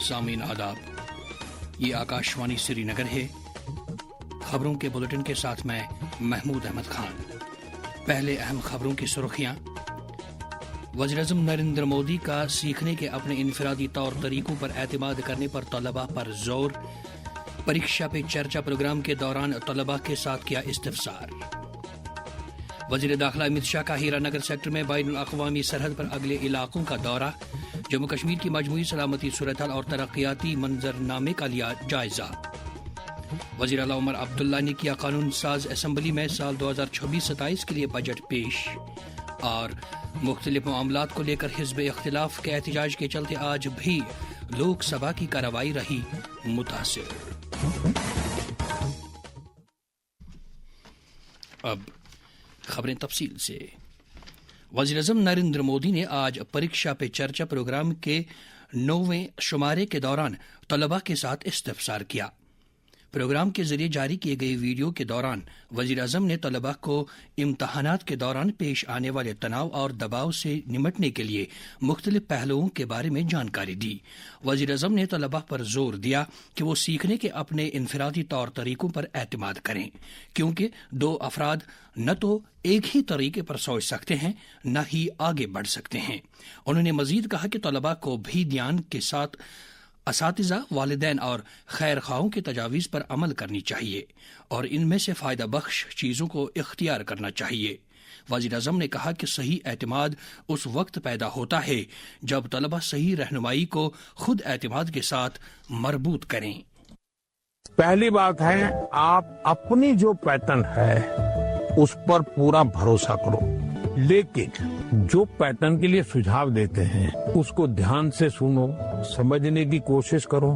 سامعین آداب، یہ آکاشوانی سری نگر ہے۔ خبروں کے بلیٹن کے ساتھ میں محمود احمد خان۔ پہلے اہم خبروں کی سرخیاں۔ وزیراعظم نریندر مودی کا سیکھنے کے اپنے انفرادی طور طریقوں پر اعتماد کرنے پر طلباء پر زور۔ پریکشا پہ چرچا پروگرام کے دوران طلباء کے ساتھ کیا استفسار۔ وزیر داخلہ امت شاہ کا ہیرا نگر سیکٹر میں بین الاقوامی سرحد پر اگلے علاقوں کا دورہ۔ جموں کشمیر کی مجموعی سلامتی صورتحال اور ترقیاتی منظرنامے کا لیا جائزہ۔ وزیر اعلیٰ عمر عبداللہ نے کیا قانون ساز اسمبلی میں سال 2026-27 کے لیے بجٹ پیش۔ اور مختلف معاملات کو لے کر حزب اختلاف کے احتجاج کے چلتے آج بھی لوک سبھا کی کارروائی رہی متاثر۔ اب خبریں تفصیل سے۔ وزیراعظم نریندر مودی نے آج پریکشا پہ چرچا پروگرام کے 9ویں شمارے کے دوران طلباء کے ساتھ استفسار کیا۔ پروگرام کے ذریعے جاری کیے گئے ویڈیو کے دوران وزیراعظم نے طلباء کو امتحانات کے دوران پیش آنے والے تناؤ اور دباؤ سے نمٹنے کے لیے مختلف پہلوؤں کے بارے میں جانکاری دی۔ وزیراعظم نے طلباء پر زور دیا کہ وہ سیکھنے کے اپنے انفرادی طور طریقوں پر اعتماد کریں، کیونکہ دو افراد نہ تو ایک ہی طریقے پر سوچ سکتے ہیں نہ ہی آگے بڑھ سکتے ہیں۔ انہوں نے مزید کہا کہ طلباء کو بھی دھیان کے ساتھ اساتذہ، والدین اور خیر خواہوں کی تجاویز پر عمل کرنی چاہیے اور ان میں سے فائدہ بخش چیزوں کو اختیار کرنا چاہیے۔ وزیر اعظم نے کہا کہ صحیح اعتماد اس وقت پیدا ہوتا ہے جب طلباء صحیح رہنمائی کو خود اعتماد کے ساتھ مربوط کریں۔ پہلی بات ہے، آپ اپنی جو پیٹرن ہے اس پر پورا بھروسہ کرو، لیکن جو پیٹرن کے لیے سجھاؤ دیتے ہیں اس کو دھیان سے سنو، سمجھنے کی کوشش کرو،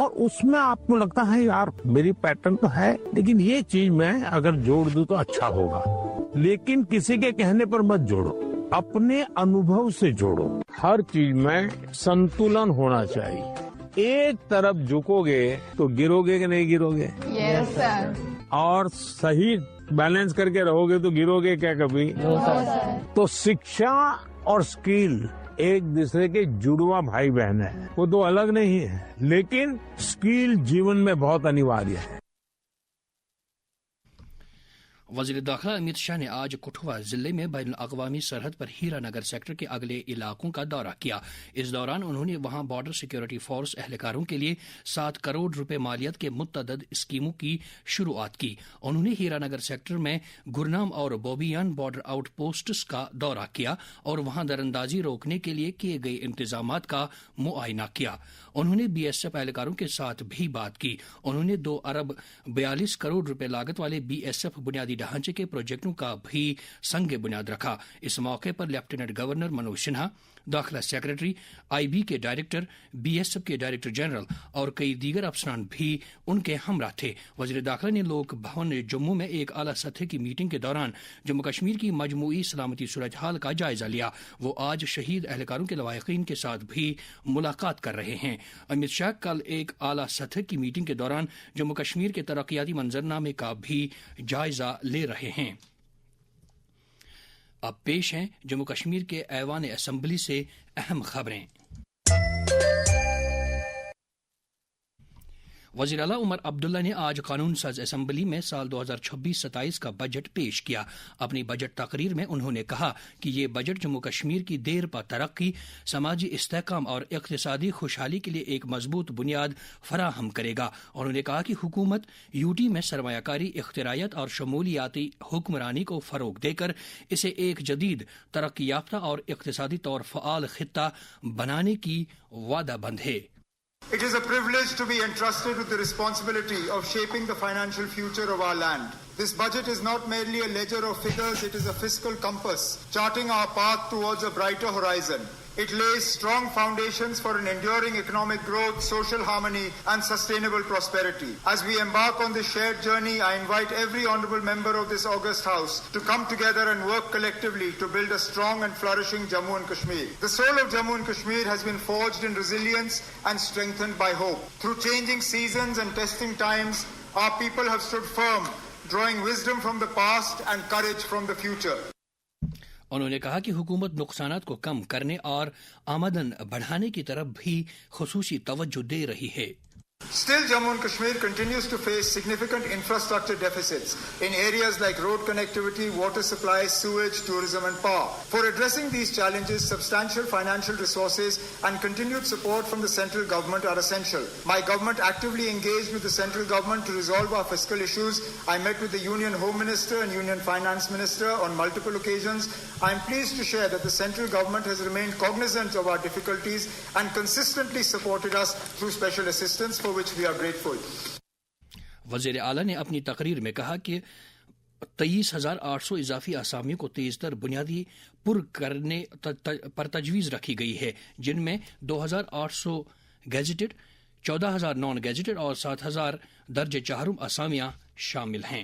اور اس میں آپ کو لگتا ہے یار میری پیٹرن تو ہے لیکن یہ چیز میں اگر جوڑ دوں تو اچھا ہوگا، لیکن کسی کے کہنے پر مت جوڑو، اپنے انوبھو سے جوڑو۔ ہر چیز میں سنتولن ہونا چاہیے۔ ایک طرف جھکو گے تو گرو گے کہ نہیں گرو گے؟ یس سر۔ اور صحیح بیلنس کر کے رہو گے تو گرو گے کیا کبھی؟ تو شکشا اور سکل ایک دوسرے کے جڑواں بھائی بہن ہیں، وہ دو الگ نہیں ہے، لیکن سکل جیون میں بہت انیواریہ ہے۔ وزیر داخلہ امت شاہ نے آج کٹھوا ضلع میں بین الاقوامی سرحد پر ہیرا نگر سیکٹر کے اگلے علاقوں کا دورہ کیا۔ اس دوران انہوں نے وہاں بارڈر سیکورٹی فورس اہلکاروں کے لیے 7 کروڑ روپے مالیت کے متعدد اسکیموں کی شروعات کی۔ انہوں نے ہیرا نگر سیکٹر میں گرنام اور بوبیان بارڈر آؤٹ پوسٹس کا دورہ کیا اور وہاں دراندازی روکنے کے لیے کیے گئے انتظامات کا معائنہ کیا۔ انہوں نے بی ایس ایف اہلکاروں کے ساتھ بھی بات کی۔ انہوں نے 2 ارب 42 کروڑ روپے لاگت والے بی ایس ایف بنیادی ڈھانچے کے پروجیکٹوں کا بھی سنگ بنیاد رکھا۔ اس موقع پر لیفٹیننٹ گورنر منوج سنہا، داخلہ سیکرٹری، آئی بی کے ڈائریکٹر، بی ایس ایف کے ڈائریکٹر جنرل اور کئی دیگر افسران بھی ان کے ہمراہ تھے۔ وزیر داخلہ نے لوک بھون جموں میں ایک اعلیٰ سطح کی میٹنگ کے دوران جموں کشمیر کی مجموعی سلامتی صورتحال کا جائزہ لیا۔ وہ آج شہید اہلکاروں کے لواحقین کے ساتھ بھی ملاقات کر رہے ہیں۔ امت شاہ کل ایک اعلیٰ سطح کی میٹنگ کے دوران جموں کشمیر کے ترقیاتی منظرنامے کا بھی جائزہ لے رہے ہیں۔ اب پیش ہیں جموں کشمیر کے ایوان اسمبلی سے اہم خبریں۔ وزیر اعلیٰ عمر عبداللہ نے آج قانون ساز اسمبلی میں سال 2026-27 کا بجٹ پیش کیا۔ اپنی بجٹ تقریر میں انہوں نے کہا کہ یہ بجٹ جموں کشمیر کی دیر پا ترقی، سماجی استحکام اور اقتصادی خوشحالی کے لیے ایک مضبوط بنیاد فراہم کرے گا۔ انہوں نے کہا کہ حکومت یوٹی میں سرمایہ کاری، اختراعیت اور شمولیاتی حکمرانی کو فروغ دے کر اسے ایک جدید، ترقی یافتہ اور اقتصادی طور فعال خطہ بنانے کی وعدہ بند ہے۔ It is a privilege to be entrusted with the responsibility of shaping the financial future of our land. This budget is not merely a ledger of figures, it is a fiscal compass, charting our path towards a brighter horizon. It lays strong foundations for an enduring economic growth, social harmony, and sustainable prosperity. As we embark on this shared journey, I invite every honourable member of this august House to come together and work collectively to build a strong and flourishing Jammu and Kashmir. The soul of Jammu and Kashmir has been forged in resilience and strengthened by hope. Through changing seasons and testing times, our people have stood firm, drawing wisdom from the past and courage from the future. انہوں نے کہا کہ حکومت نقصانات کو کم کرنے اور آمدن بڑھانے کی طرف بھی خصوصی توجہ دے رہی ہے. Still, Jammu and Kashmir continues to face significant infrastructure deficits in areas like road connectivity, water supply, sewage, tourism and power. For addressing these challenges, substantial financial resources and continued support from the central government are essential. My government actively engaged with the central government to resolve our fiscal issues. I met with the Union Home Minister and Union Finance Minister on multiple occasions. I am pleased to share that the central government has remained cognizant of our difficulties and consistently supported us through special assistance, for which we are grateful. وزیر اعلیٰ نے اپنی تقریر میں کہا کہ 23,800 اضافی اسامیوں کو تیز تر بنیادی پر کرنے پر تجویز رکھی گئی ہے، جن میں 2,800 گیزٹڈ، 14,000 نان گیزٹڈ اور 7,000 درجہ چہارم اسامیاں شامل ہیں.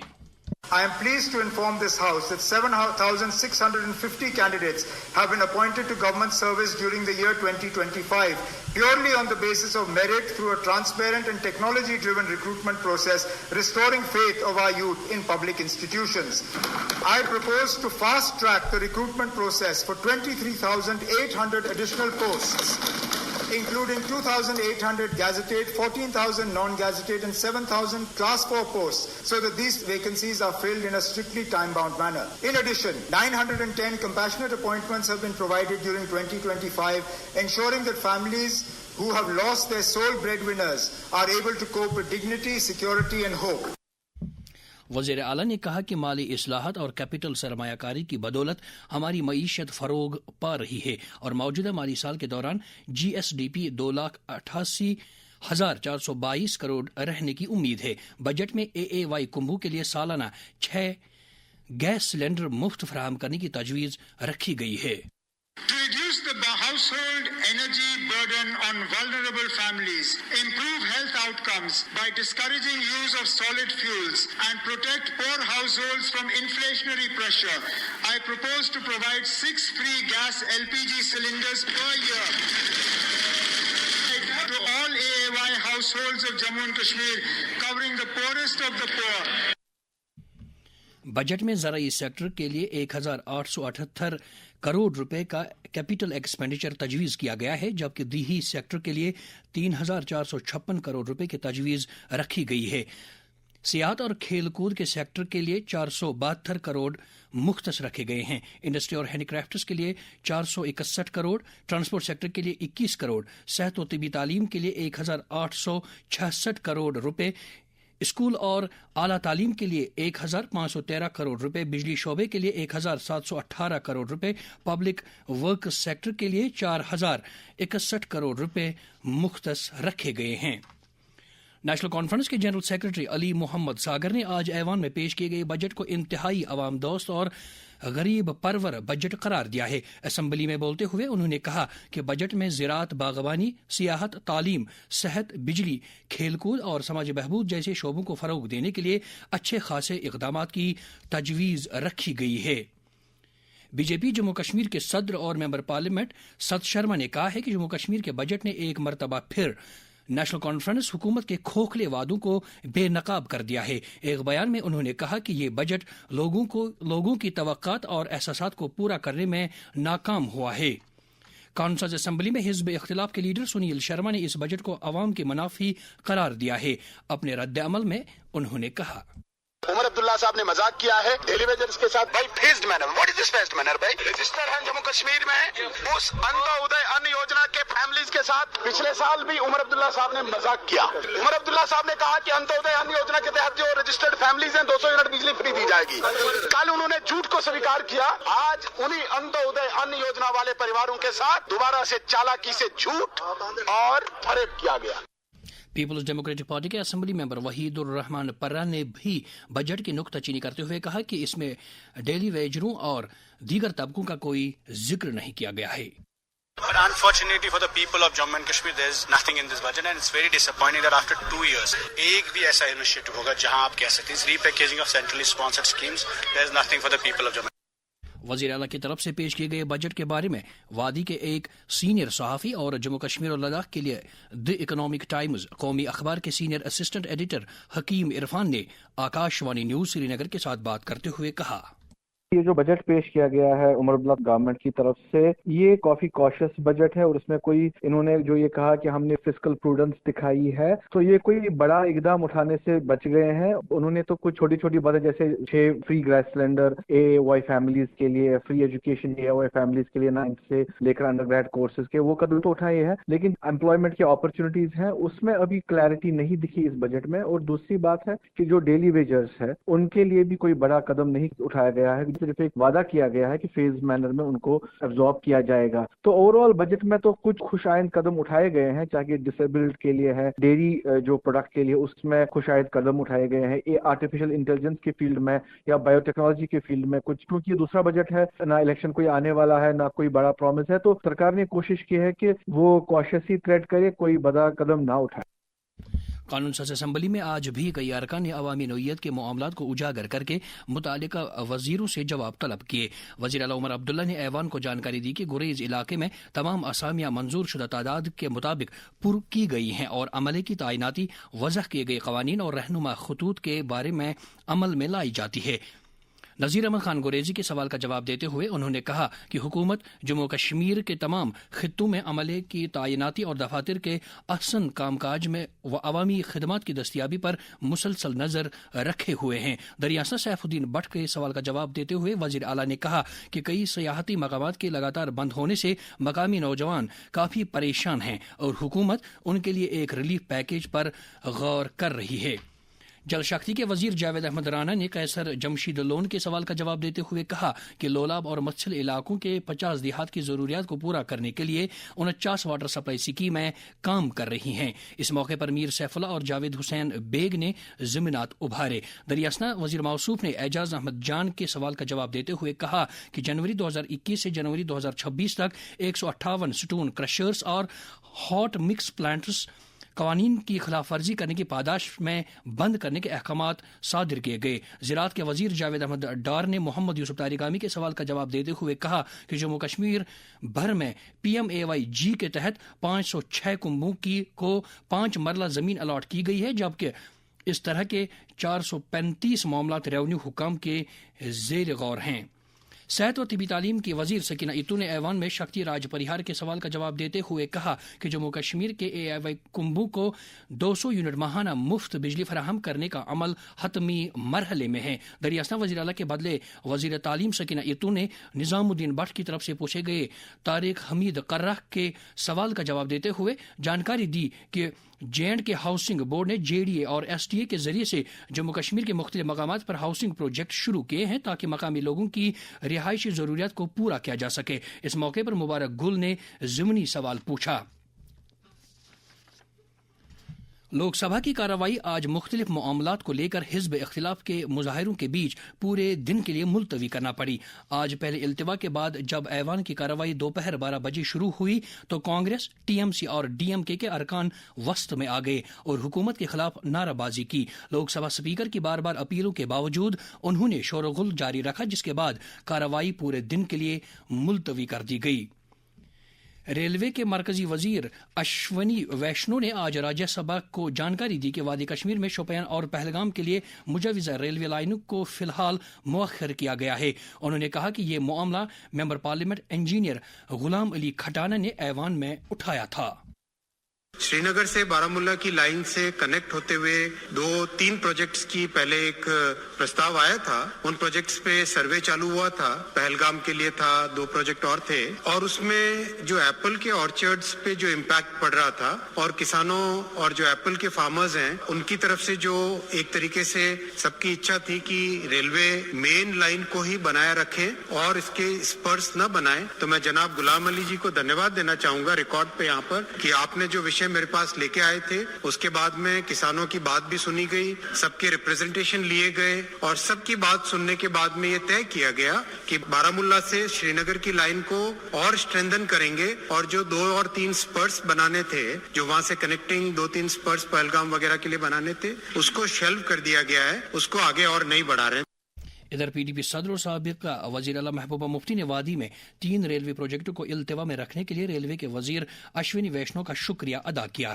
I am pleased to inform this House that 7,650 candidates have been appointed to government service during the year 2025, purely on the basis of merit through a transparent and technology-driven recruitment process, restoring faith of our youth in public institutions. I propose to fast-track the recruitment process for 23,800 additional posts, including 2,800 gazetted, 14,000 non-gazetted and 7,000 Class 4 posts, so that these vacancies are filled in a strictly time-bound manner. In addition, 910 compassionate appointments have been provided during 2025, ensuring that families who have lost their sole breadwinners are able to cope with dignity, security and hope. وزیر اعلیٰ نے کہا کہ مالی اصلاحات اور capital سرمایہ کاری کی بدولت ہماری معیشت فروغ پا رہی ہے اور موجودہ مالی سال کے دوران GSDP 2,88,422 کروڑ رہنے کی امید ہے. بجٹ میں AAY کمبھو کے لیے سالانہ 6 گیس سلنڈر مفت فراہم کرنے کی تجویز رکھی گئی ہے. To reduce the household energy burden on vulnerable families, improve health outcomes by discouraging use of solid fuels and protect poor households from inflationary pressure, I propose to provide 6 free gas LPG cylinders per year to all AAY households of Jammu and Kashmir, covering the poorest of the poor. Budget میں زرعی sector کے لیے 1,878 کروڑ روپے کا capital expenditure تجویز کیا گیا ہے، جبکہ دیہی سیکٹر کے لیے 3,456 کروڑ روپے کی تجویز رکھی گئی ہے. سیاحت اور کھیل کود کے سیکٹر کے لیے 472 کروڑ مختص رکھے گئے ہیں. انڈسٹری اور ہینڈی کرافٹس کے لیے 461 کروڑ، ٹرانسپورٹ سیکٹر کے لیے 21 کروڑ، صحت و طبی تعلیم کے لیے 1,866 کروڑ روپے، اسکول اور اعلیٰ تعلیم کے لیے 1,513 کروڑ روپے، بجلی شعبے کے لیے 1,718 کروڑ روپے، پبلک ورک سیکٹر کے لیے 4,061 کروڑ روپے مختص رکھے گئے ہیں. نیشنل کانفرنس کے جنرل سیکرٹری علی محمد ساگر نے آج ایوان میں پیش کیے گئے بجٹ کو انتہائی عوام دوست اور غریب پرور بجٹ قرار دیا ہے. اسمبلی میں بولتے ہوئے انہوں نے کہا کہ بجٹ میں زراعت، باغبانی، سیاحت، تعلیم، صحت، بجلی، کھیل کود اور سماجی بہبود جیسے شعبوں کو فروغ دینے کے لیے اچھے خاصے اقدامات کی تجویز رکھی گئی ہے. بی جے پی جموں کشمیر کے صدر اور ممبر پارلیمنٹ ست شرما نے کہا ہے کہ جموں کشمیر کے بجٹ نے ایک مرتبہ پھر نیشنل کانفرنس حکومت کے کھوکھلے وعدوں کو بے نقاب کر دیا ہے. ایک بیان میں انہوں نے کہا کہ یہ بجٹ لوگوں کی توقعات اور احساسات کو پورا کرنے میں ناکام ہوا ہے. کانفرنس اسمبلی میں حزب اختلاف کے لیڈر سنیل شرما نے اس بجٹ کو عوام کے منافی قرار دیا ہے. اپنے رد عمل میں انہوں نے کہا عمر عبداللہ صاحب نے مذاق کیا ہے ڈیلی ویجرز کے ساتھ. بھائی phased manner, what is this phased manner? بھائی رجسٹر ہیں جموں کشمیر میں اس انتودے ان یوجنا کے فیملیز کے ساتھ پچھلے سال بھی عمر عبداللہ صاحب نے مذاق کیا. عمر عبداللہ صاحب نے کہا کہ انتودے ان یوجنا کے تحت جو رجسٹرڈ فیملیز ہیں 200 یونٹ بجلی فری دی جائے گی. کل انہوں نے جھوٹ کو سویکار کیا. آج انہی انتودے ان یوجنا والے پریواروں کے ساتھ دوبارہ سے چالاکی سے جھوٹ اور فریب کیا گیا. پیپلز ڈیموکریٹک پارٹی کے اسمبلی ممبر وحید الرحمان پرا نے بھی بجٹ کی نکتہ چینی کرتے ہوئے کہا کہ اس میں ڈیلی ویجروں اور دیگر طبقوں کا کوئی ذکر نہیں کیا گیا ہے. But unfortunately for the people of Jammu and Kashmir, there is nothing in this budget, and it's very disappointing that after 2 years, ایک بھی ایسا initiative ہوگا جہاں آپ کہہ سکتے ہیں repackaging of centrally sponsored schemes. There is nothing for the people of Jammu. وزیر اعلیٰ کی طرف سے پیش کیے گئے بجٹ کے بارے میں وادی کے ایک سینئر صحافی اور جموں کشمیر اور لداخ کے لیے دی اکنامک ٹائمز قومی اخبار کے سینئر اسسٹنٹ ایڈیٹر حکیم عرفان نے آکاش وانی نیوز سری نگر کے ساتھ بات کرتے ہوئے کہا یہ جو بجٹ پیش کیا گیا ہے عمر عبداللہ گورنمنٹ کی طرف سے، یہ کافی کاشس بجٹ ہے، اور اس میں کوئی انہوں نے جو یہ کہا کہ ہم نے فسکل پروڈنس دکھائی ہے، تو یہ کوئی بڑا اقدام اٹھانے سے بچ گئے ہیں۔ انہوں نے تو کچھ چھوٹی چھوٹی باتیں جیسے 6 فری گیس سلنڈر اے وائی فیملیز کے لیے، فری ایجوکیشن اے وائی فیملیز کے لیے 9th سے لے کر انڈر گریڈ کورسز کے، وہ قدم تو اٹھائے ہیں، لیکن امپلائمنٹ کی اپرچونیٹیز ہیں اس میں ابھی کلیئرٹی نہیں دکھی اس بجٹ میں۔ اور دوسری بات ہے کہ جو ڈیلی ویجرز ہے ان کے لیے بھی کوئی بڑا قدم نہیں اٹھایا گیا ہے، صرف ایک وعدہ کیا گیا ہے کہ فیز مینر میں ان کو ایبزارب کیا جائے گا۔ تو اوور آل بجٹ میں تو کچھ خوشائند قدم اٹھائے گئے ہیں، چاہے ڈسیبلڈ کے لیے ہے، ڈیری جو پروڈکٹ کے لیے اس میں خوشائند قدم اٹھائے گئے ہیں، آرٹیفیشل انٹیلیجنس کے فیلڈ میں یا بایو ٹیکنالوجی کے فیلڈ میں کچھ، کیونکہ یہ دوسرا بجٹ ہے، نہ الیکشن کوئی آنے والا ہے، نہ کوئی بڑا پرومس ہے، تو سرکار نے کوشش کی ہے کہ وہ کوشش ہی ٹریڈ کرے، کوئی بڑا قدم نہ اٹھائے۔ قانون ساز اسمبلی میں آج بھی کئی ارکان نے عوامی نوعیت کے معاملات کو اجاگر کر کے متعلقہ وزیروں سے جواب طلب کیے۔ وزیر اعلیٰ عمر عبداللہ نے ایوان کو جانکاری دی کہ گریز علاقے میں تمام اسامیاں منظور شدہ تعداد کے مطابق پر کی گئی ہیں اور عملے کی تعیناتی وضع کیے گئے قوانین اور رہنما خطوط کے بارے میں عمل میں لائی جاتی ہے۔ نذیر احمد خان گریزی کے سوال کا جواب دیتے ہوئے انہوں نے کہا کہ حکومت جموں کشمیر کے تمام خطوں میں عملے کی تعیناتی اور دفاتر کے احسن کام کاج میں و عوامی خدمات کی دستیابی پر مسلسل نظر رکھے ہوئے ہیں۔ دریاسہ سیف الدین بٹ کے سوال کا جواب دیتے ہوئے وزیر اعلیٰ نے کہا کہ کئی سیاحتی مقامات کے لگاتار بند ہونے سے مقامی نوجوان کافی پریشان ہیں اور حکومت ان کے لیے ایک ریلیف پیکیج پر غور کر رہی ہے۔ جل شکتی کے وزیر جاوید احمد رانا نے قیصر جمشید لون کے سوال کا جواب دیتے ہوئے کہا کہ لولاب اور متھل علاقوں کے 50 دیہات کی ضروریات کو پورا کرنے کے لیے 49 واٹر سپلائی اسکیمیں کام کر رہی ہیں۔ اس موقع پر میر سیف اللہ اور جاوید حسین بیگ نے ضمنات ابھارے۔ دریاسنا وزیر موصوف نے اعجاز احمد جان کے سوال کا جواب دیتے ہوئے کہا کہ جنوری 2021 سے جنوری 2026 تک 158 سٹون کرشرز اور ہاٹ مکس پلانٹس قوانین کی خلاف ورزی کرنے کی پاداش میں بند کرنے کے احکامات صادر کیے گئے۔ زراعت کے وزیر جاوید احمد ڈار نے محمد یوسف طارقامی کے سوال کا جواب دیتے ہوئے کہا کہ جموں کشمیر بھر میں PMAY کے تحت 506 کنبوں کو 5 مرلہ زمین الاٹ کی گئی ہے، جبکہ اس طرح کے 435 معاملات ریونیو حکام کے زیر غور ہیں۔ صحت و طبی تعلیم کی وزیر سکینہ اتو نے ایوان میں شکتی راج پریہار کے سوال کا جواب دیتے ہوئے کہا کہ جموں کشمیر کے AIY کنبوں کو 200 یونٹ ماہانہ مفت بجلی فراہم کرنے کا عمل حتمی مرحلے میں ہے۔ دریاسنا وزیر اعلیٰ کے بدلے وزیر تعلیم سکینہ اتو نے نظام الدین بٹ کی طرف سے پوچھے گئے طارق حمید قرہ کے سوال کا جواب دیتے ہوئے جانکاری دی کہ JNK ہاؤسنگ بورڈ نے JDA اور SDA کے ذریعے سے جموں کشمیر کے مختلف مقامات پر ہاؤسنگ پروجیکٹ شروع کیے ہیں تاکہ مقامی لوگوں کی رہائشی ضروریات کو پورا کیا جا سکے۔ اس موقع پر مبارک گل نے ضمنی سوال پوچھا۔ لوک سبھا کی کارروائی آج مختلف معاملات کو لے کر حزب اختلاف کے مظاہروں کے بیچ پورے دن کے لیے ملتوی کرنا پڑی۔ آج پہلے التوا کے بعد جب ایوان کی کارروائی دوپہر 12 بجے شروع ہوئی تو کانگریس، TMC اور DMK کے ارکان وسط میں آ گئے اور حکومت کے خلاف نعرہ بازی کی۔ لوک سبھا اسپیکر کی بار بار اپیلوں کے باوجود انہوں نے شور و غل جاری رکھا، جس کے بعد کارروائی پورے دن کے لیے ملتوی کر دی گئی۔ ریلوے کے مرکزی وزیر اشونی ویشنو نے آج راجیہ سبھا کو جانکاری دی کہ وادی کشمیر میں شوپیان اور پہلگام کے لیے مجوزہ ریلوے لائنوں کو فی الحال مؤخر کیا گیا ہے۔ انہوں نے کہا کہ یہ معاملہ ممبر پارلیمنٹ انجینئر غلام علی کھٹانہ نے ایوان میں اٹھایا تھا۔ شری نگر سے بارامولہ کی لائن سے کنیکٹ ہوتے ہوئے 2-3 پروجیکٹس کی پہلے ایک پرستاو آیا تھا، ان پروجیکٹس پہ سروے چالو ہوا تھا، پہلگام کے لیے تھا، 2 پروجیکٹ اور تھے، اور اس میں جو ایپل کے آرچرڈز پہ جو امپیکٹ پڑ رہا تھا اور کسانوں اور جو ایپل کے فارمرز ہیں ان کی طرف سے جو ایک طریقے سے سب کی اچھا تھی کہ ریلوے مین لائن کو ہی بنایا رکھیں اور اس کے اسپرس نہ بنائیں، تو میں جناب غلام علی جی کو دھنیواد دینا چاہوں گا ریکارڈ پہ یہاں پر کہ آپ نے جو وشے میرے پاس لے کے آئے تھے اس کے بعد میں کسانوں کی بات بھی سنی گئی، سب کے ریپریزنٹیشن لیے گئے اور سب کی بات سننے کے بعد میں یہ طے کیا گیا کہ بارامولہ سے شری نگر کی لائن کو اور اسٹرینتھن کریں گے اور جو 2 اور 3 اسپرس بنانے تھے، جو وہاں سے کنیکٹنگ 2-3 اسپرس پہلگام وغیرہ کے لیے بنانے تھے، اس کو شیلف کر دیا گیا ہے، اس کو آگے اور نہیں بڑھا رہے ہیں۔ ادھر PDP صدر اور سابق وزیر اعلیٰ محبوبہ مفتی نے وادی میں 3 ریلوے پروجیکٹوں کو التوا میں رکھنے کے لیے ریلوے کے وزیر اشونی ویشنو کا شکریہ ادا کیا۔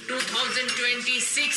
2026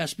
SP